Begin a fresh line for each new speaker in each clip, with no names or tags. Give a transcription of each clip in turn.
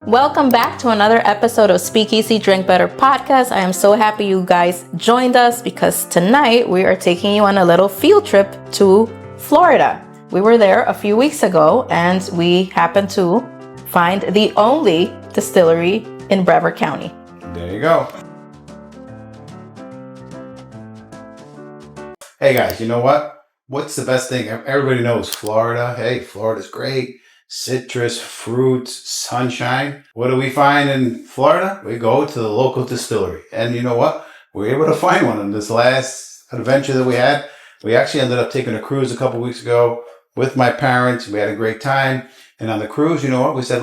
Welcome back to another episode of Speakeasy Drink Better podcast. I am so happy you guys joined us because tonight we are taking you on a little field trip to Florida. We were there a few weeks ago and we happened to find the only distillery in Brevard County.
There you go. Hey guys, you know what? What's the best thing? Everybody knows Florida. Hey, Florida's great. Citrus, fruits, sunshine. What do we find in Florida? We go to the local distillery. And you know what? We were able to find one in this last adventure that we had. We actually ended up taking a cruise a couple weeks ago with my parents. We had a great time. And on the cruise, you know what? We said,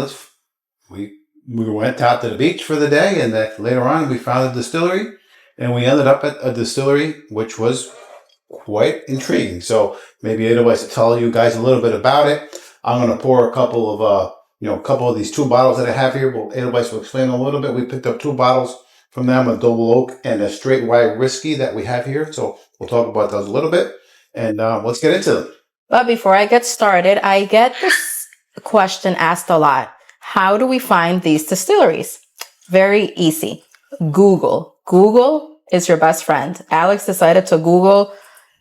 we went out to the beach for the day. And then later on, we found a distillery. And we ended up at a distillery, which was quite intriguing. So maybe Edelweiss will tell you guys a little bit about it. I'm going to pour a couple of these 2 bottles that I have here. Well, Edelweiss will explain a little bit. We picked up 2 bottles from them, a double oak and a straight white whiskey that we have here. So we'll talk about those a little bit and let's get into them.
But before I get started, I get this question asked a lot. How do we find these distilleries? Very easy. Google. Google is your best friend. Alex decided to Google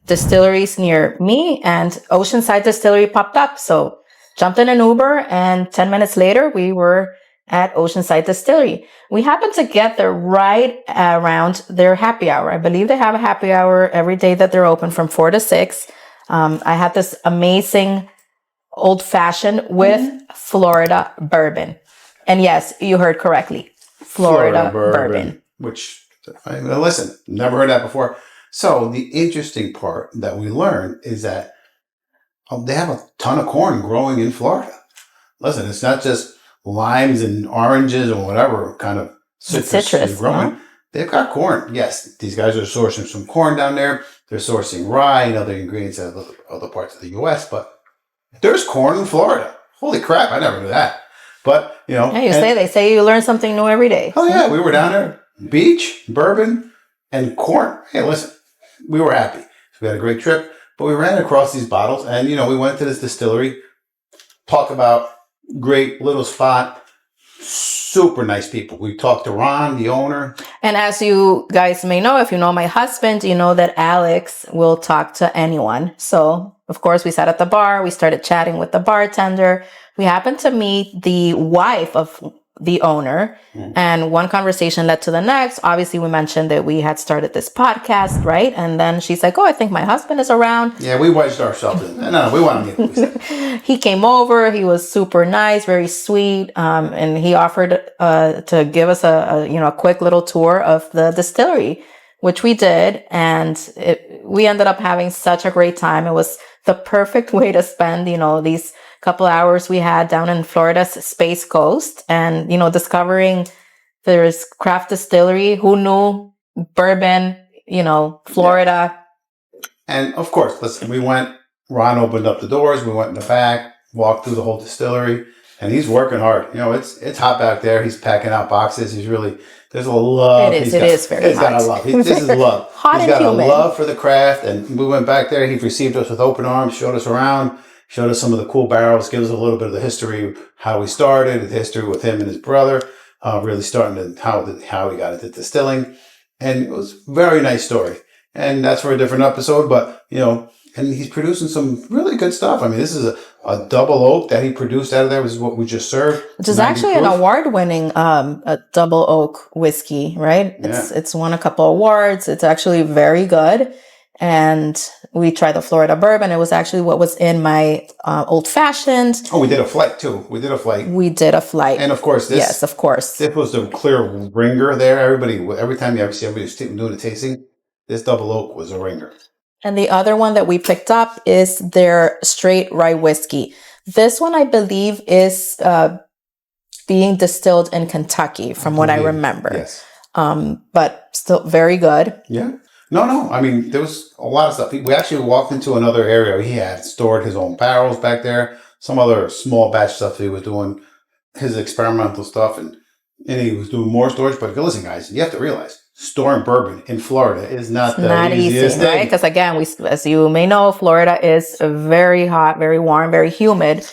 distilleries near me and Oceanside Distillery popped up. So jumped in an Uber and 10 minutes later, we were at Oceanside Distillery. We happened to get there right around their happy hour. I believe they have a happy hour every day that they're open from 4 to 6. I had this amazing old fashioned with Florida bourbon. And yes, you heard correctly. Florida bourbon.
Which, listen, never heard that before. So the interesting part that we learned is that they have a ton of corn growing in Florida. Listen, it's not just limes and oranges or whatever kind of citrus is growing. Yeah. They've got corn. Yes, these guys are sourcing some corn down there. They're sourcing rye and other ingredients out of other parts of the U.S., but there's corn in Florida. Holy crap, I never knew that. But,
Yeah, they say you learn something new every day.
Oh, yeah, we were down there. Beach, bourbon, and corn. Hey, listen, we were happy. So we had a great trip. But we ran across these bottles and, we went to this distillery, talk about great little spot, super nice people. We talked to Ron, the owner.
And as you guys may know, if you know my husband, you know that Alex will talk to anyone. So, of course, we sat at the bar. We started chatting with the bartender. We happened to meet the wife of the owner, and one conversation led to the next. Obviously, we mentioned that we had started this podcast, right? And then she's like, "Oh, I think my husband is around."
Yeah, we wedged ourselves in. No, we want to meet.
He came over. He was super nice, very sweet, and he offered to give us a quick little tour of the distillery, which we did, and we ended up having such a great time. It was the perfect way to spend, these couple hours we had down in Florida's Space Coast and, discovering there's craft distillery. Who knew? Bourbon, Florida.
Yeah. And of course, listen, Ron opened up the doors. We went in the back, walked through the whole distillery, and he's working hard. It's hot back there. He's packing out boxes. There's a love.
It is very hot.
He's got a love. This is love.
Hot
he's got
and humid.
A love for the craft. And we went back there. He received us with open arms, showed us around, showed us some of the cool barrels, gave us a little bit of the history, how we started, the history with him and his brother, really starting to how he got into distilling. And it was a very nice story. And that's for a different episode. But, and he's producing some really good stuff. I mean, this is a double oak that he produced out of there. This is what we just served.
Which is actually an award-winning a double oak whiskey, right? It's won a couple awards. It's actually very good. And we tried the Florida bourbon. It was actually what was in my old fashioned.
Oh, we did a flight too. We did a flight. And of course,
this
was the clear ringer there. Every time you ever see everybody doing a tasting, this double oak was a ringer.
And the other one that we picked up is their straight rye whiskey. This one, I believe, is being distilled in Kentucky, from what I remember.
Yes.
But still very good.
Yeah. No. I mean, there was a lot of stuff. We actually walked into another area. He had stored his own barrels back there. Some other small batch stuff he was doing, his experimental stuff, and he was doing more storage. But listen, guys, you have to realize, storing bourbon in Florida is not the easiest thing.
Right? Because again, as you may know, Florida is very hot, very warm, very humid.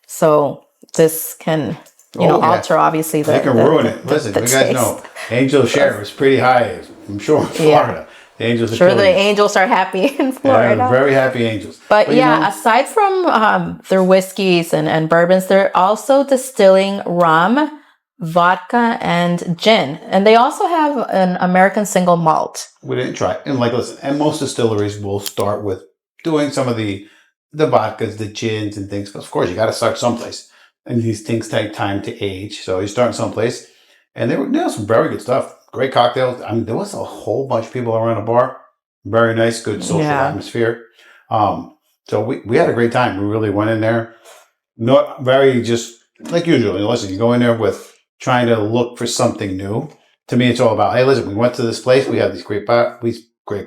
So this can
Oh, yeah.
alter obviously
They can ruin it. Listen,
the
you guys know
taste.
angel share is pretty high. I'm sure in Florida, the angels are
Sure, the
killing you.
angels are happy in
Yeah,
Florida.
very happy angels.
But
you
yeah,
know,
aside from their whiskeys and bourbons, they're also distilling rum, vodka, and gin. And they also have an American single malt.
we didn't try. And like, listen, and most distilleries will start with doing some of the vodkas, the gins, and things. Of course, you got to start someplace, and these things take time to age. So you start someplace, and there was some very good stuff. Great cocktails. I mean, there was a whole bunch of people around the bar. Very nice, good social
Yeah.
atmosphere. So we had a great time. We really went in there. Not very just like usual. Listen, you go in there with trying to look for something new. To me, it's all about, hey, listen, we went to this place. We have these great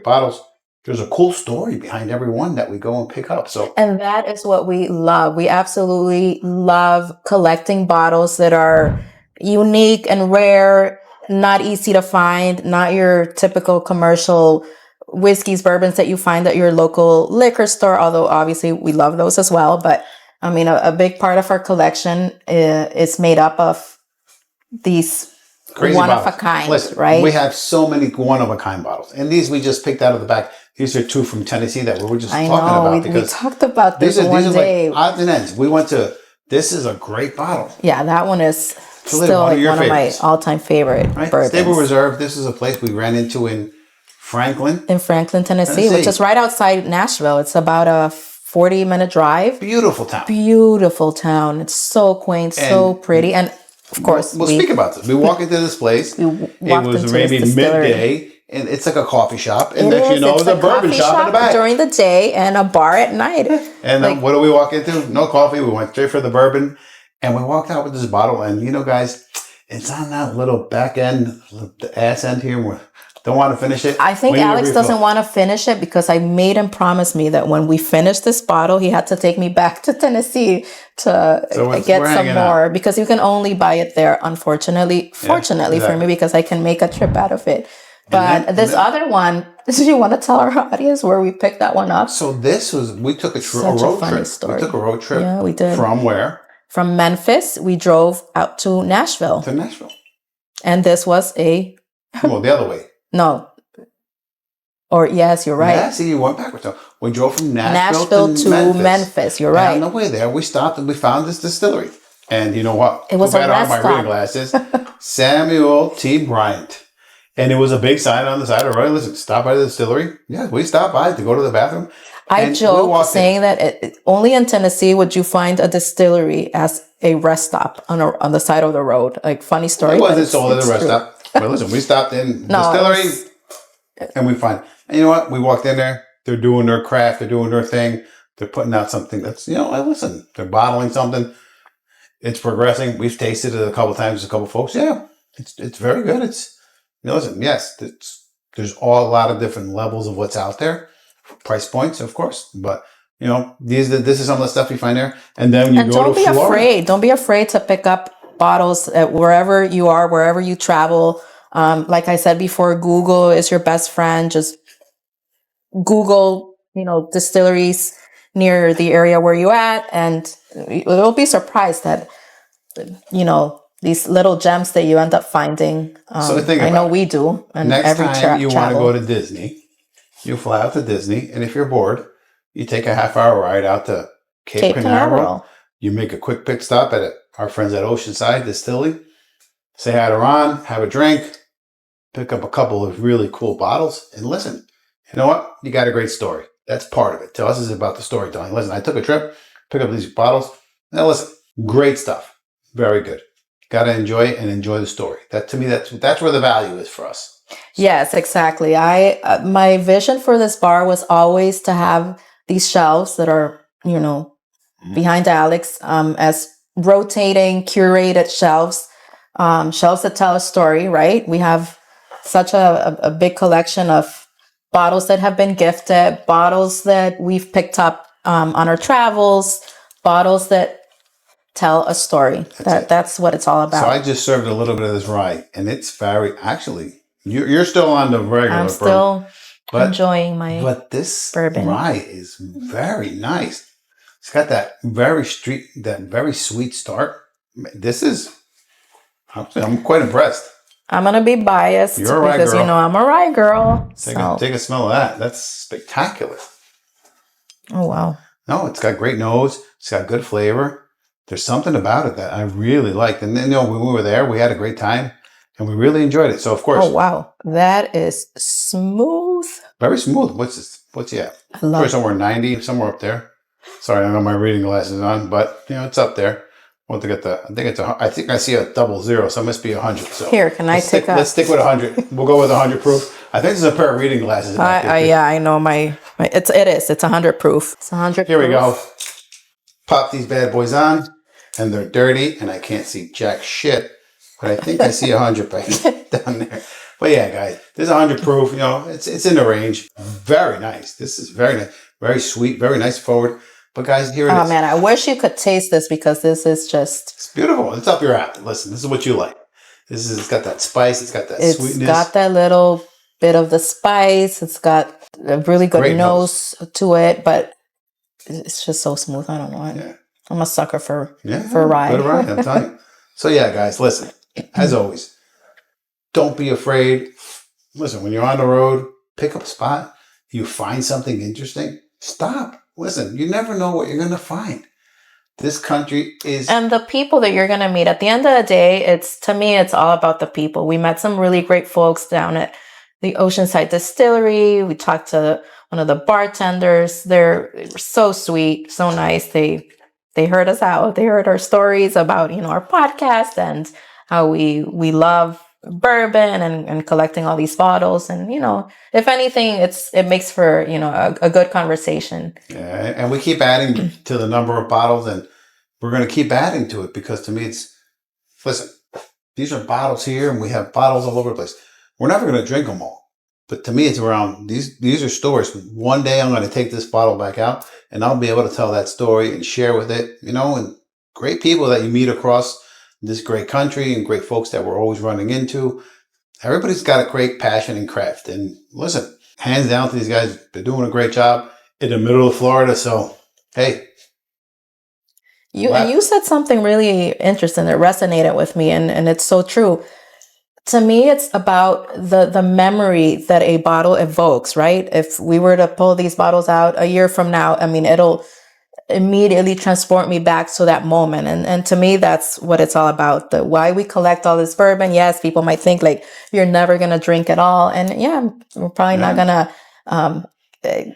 bottles. There's a cool story behind every one that we go and pick up. So,
And that is what we love. We absolutely love collecting bottles that are unique and rare, not easy to find, not your typical commercial whiskeys, bourbons that you find at your local liquor store, although obviously we love those as well. But I mean, a big part of our collection is made up of these
crazy
one
bottles.
of a kind,
Listen,
right?
we have so many one of a kind bottles, and these we just picked out of the back. These are two from Tennessee that we were just talking about.
We talked about this one day.
Like odds and ends. We went to. This is a great bottle.
Yeah, that one is
Really,
still
one
like
of your
one
favorites.
of my all-time favorite
Right?
bourbons.
Stable Reserve. This is a place we ran into in Franklin.
In Franklin, Tennessee, which is right outside Nashville. It's about a 40-minute drive.
Beautiful town.
Beautiful town. It's so quaint, so pretty. And of course,
we'll speak about this. We walk into this place. It was maybe midday, and it's like a coffee shop. And next you know, there's a bourbon shop in the back.
During the day and a bar at night.
And then what do we walk into? No coffee. We went straight for the bourbon. And we walked out with this bottle. And you know, guys, it's on that little back end, the ass end here. We don't want to finish it.
I think Alex doesn't want to finish it because I made him promise me that when we finish this bottle, he had to take me back to Tennessee to get some more because you can only buy it there, unfortunately. Fortunately for me, because I can make a trip out of it. But this other one, do you want to tell our audience where we picked that one up?
So this was, we took a road trip.
Story.
We took a road trip.
Yeah, we did.
From where?
From Memphis, we drove out to Nashville. And this was
well, the other way.
No. Or yes, you're right.
Yeah, see, you went backwards. So we drove from
Nashville to Memphis. You're right.
And on the way there, we stopped and we found this distillery. And you know what?
It was a rest
on my reading glasses. Samuel T. Bryant. And it was a big sign on the side of the road. Listen, stop by the distillery. Yeah, we stopped by to go to the bathroom.
I joke saying that only in Tennessee would you find a distillery as a rest stop on the side of the road. Like, funny story.
It wasn't sold as a rest stop. But listen, we stopped in distillery and we find. And you know what? We walked in there. They're doing their craft. They're doing their thing. They're putting out something that's, listen, they're bottling something. It's progressing. We've tasted it a couple times with a couple folks. Yeah, it's very good. Listen, yes, there's a lot of different levels of what's out there. Price points, of course. But, this is some of the stuff you find there. And then you go to Florida.
Don't be afraid to pick up bottles wherever you are, wherever you travel. Like I said before, Google is your best friend. Just Google, distilleries near the area where you're at, and you'll be surprised that, these little gems that you end up finding. I know we do. And
next
every
time you want to go to Disney, you fly out to Disney, and if you're bored, you take a half-hour ride out to Cape Canaveral. You make a quick pit stop at our friends at Oceanside Distillery. Say hi to Ron, have a drink, pick up a couple of really cool bottles, and listen. You know what? You got a great story. That's part of it. To us, it's about the storytelling. Listen, I took a trip, pick up these bottles. Now listen, great stuff. Very good. Got to enjoy it and enjoy the story. That, to me, that's where the value is for us.
Yes, exactly. My vision for this bar was always to have these shelves that are, behind Alex, as rotating, curated shelves, shelves that tell a story, right? We have such a big collection of bottles that have been gifted, bottles that we've picked up on our travels, bottles that tell a story. That's what it's all about.
So I just served a little bit of this rye, and it's very, actually, you're still on the regular
I'm still enjoying my
But this
bourbon.
Rye is very nice. It's got that very sweet start. This is I'm quite impressed.
I'm going to be biased
You're a rye
because,
girl.
I'm a rye girl.
Take a smell of that. That's spectacular.
Oh, wow.
No, it's got great nose. It's got good flavor. There's something about it that I really liked. And then, when we were there, we had a great time and we really enjoyed it. So, of course.
Oh, wow. That is smooth.
Very smooth. What's this? What's yeah?
I love it.
Somewhere 90, somewhere up there. Sorry, I don't have my reading glasses on, but it's up there. Want to get I think I see a 00, so it must be 100. So
here, can I take
let's stick with 100. We'll go with 100 proof. I think there's a pair of reading glasses.
I know it's 100 proof. It's 100
Here
proof.
we go. Pop these bad boys on, and they're dirty, and I can't see jack shit, but I think I see 100 down there. But yeah, guys, this is 100 proof. It's in the range. Very nice. This is very nice, very sweet, very nice forward. But guys, here it is.
Oh man, I wish you could taste this because this is just...
It's beautiful. It's up your alley. Listen, this is what you like. It's got that spice. It's got that sweetness.
It's got that little bit of the spice. It's got a really good
Great
nose to it, but it's just so smooth. I don't know.
Yeah.
I'm a sucker for
rye.
rye.
Good rye, I'm telling you. So yeah, guys, listen. As always, don't be afraid. Listen, when you're on the road, pick up a spot. You find something interesting. Stop. Listen, you never know what you're going to find. This country is... And
the people that you're going to meet. At the end of the day, to me, it's all about the people. We met some really great folks down at the Oceanside Distillery. We talked to one of the bartenders. They were so sweet, so nice. They heard us out. They heard our stories about, our podcast and how we love bourbon and collecting all these bottles. And, if anything, it makes for, a good conversation.
Yeah, and we keep adding to the number of bottles, and we're going to keep adding to it because to me listen, these are bottles here and we have bottles all over the place. We're never going to drink them all. But to me, it's around, these are stories. One day I'm going to take this bottle back out and I'll be able to tell that story and share with it, and great people that you meet across this great country and great folks that we're always running into. Everybody's got a great passion and craft. And listen, hands down to these guys. They're doing a great job in the middle of Florida. So, hey.
You said something really interesting that resonated with me. And it's so true. To me, it's about the memory that a bottle evokes, right? If we were to pull these bottles out a year from now, it'll immediately transport me back to that moment. And to me, that's what it's all about. Why we collect all this bourbon. Yes, people might think like you're never going to drink it all. And yeah, we're probably not going to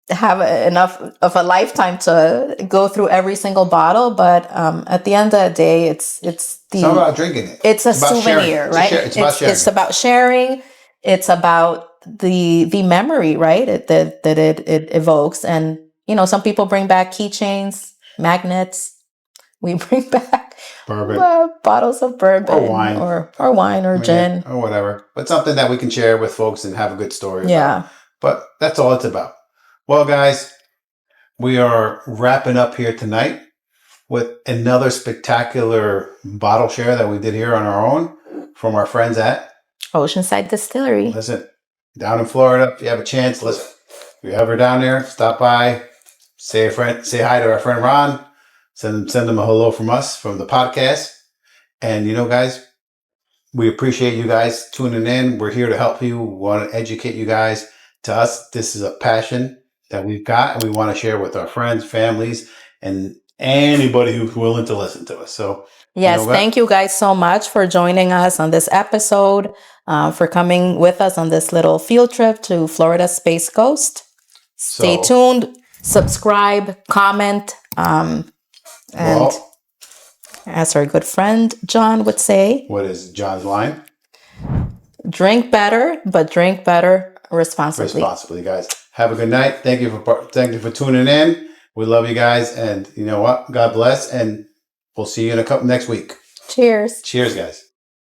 have enough of a lifetime to go through every single bottle. But at the end of the day, it's
not about drinking it.
It's a souvenir, right?
It's about sharing.
It's about sharing. It's about the memory, right? That it evokes. And some people bring back keychains, magnets. We bring back
bourbon,
bottles of bourbon,
or
wine, or gin,
or whatever. But something that we can share with folks and have a good story.
Yeah.
About. But that's all it's about. Well, guys, we are wrapping up here tonight with another spectacular bottle share that we did here on our own from our friends at
Oceanside Distillery.
Listen, down in Florida, if you have a chance, listen. If you're ever down there, stop by. Say hi to our friend Ron. Send them a hello from us, from the podcast. And guys, we appreciate you guys tuning in. We're here to help you. We want to educate you guys. To us, this is a passion that we've got, and we want to share with our friends, families, and anybody who's willing to listen to us. So
yes, thank you guys so much for joining us on this episode, for coming with us on this little field trip to Florida Space Coast. Stay tuned. Subscribe, comment, and as our good friend John would say,
what is John's line?
Drink better, but drink better responsibly.
Responsibly, guys. Have a good night. Thank you for tuning in. We love you guys, and you know what? God bless, and we'll see you in next week.
Cheers.
Cheers, guys.